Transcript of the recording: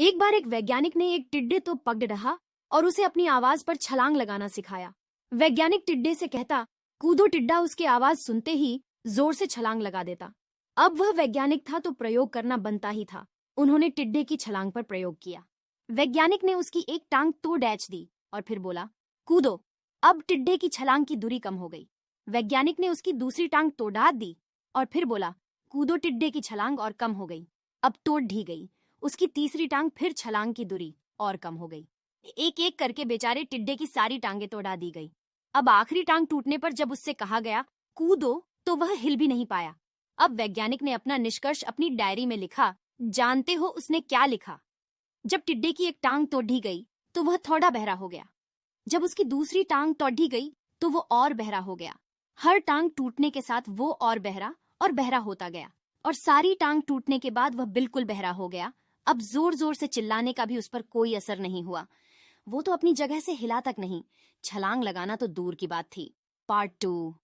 एक बार एक वैज्ञानिक ने एक टिड्डे तो पकड़ रहा और उसे अपनी आवाज पर छलांग लगाना सिखाया। वैज्ञानिक टिड्डे से कहता, कूदो। टिड्डा उसकी आवाज सुनते ही जोर से छलांग लगा देता। अब वह वैज्ञानिक था तो प्रयोग करना बनता ही था। उन्होंने टिड्डे की छलांग पर प्रयोग किया। वैज्ञानिक ने उसकी एक टांग तोड़ डैच दी और फिर बोला, कूदो। अब टिड्डे की छलांग की दूरी कम हो गई। वैज्ञानिक ने उसकी दूसरी टांग तोड़ा दी और फिर बोला, कूदो। टिड्डे की छलांग और कम हो गई। अब तोड़ ढी गई। उसकी तीसरी टांग फिर छलांग की दूरी और कम हो गई। एक एक करके बेचारे टिड्डे की सारी टांगें तोड़ा दी गई। अब आखिरी टांग टूटने पर जब उससे कहा गया कूदो तो वह हिल भी नहीं पाया। अब वैज्ञानिक ने अपना निष्कर्ष अपनी डायरी में लिखा। जानते हो उसने क्या लिखा? जब टिड्डे की एक टांग तोड़ी गई तो वह थोड़ा बहरा हो गया। जब उसकी दूसरी टांग तोड़ी गई तो वो और बहरा हो गया। हर टांग टूटने के साथ वो और बहरा होता गया और सारी टांग टूटने के बाद वह बिल्कुल बहरा हो गया। अब जोर जोर से चिल्लाने का भी उस पर कोई असर नहीं हुआ। वो तो अपनी जगह से हिला तक नहीं। छलांग लगाना तो दूर की बात थी। पार्ट 2।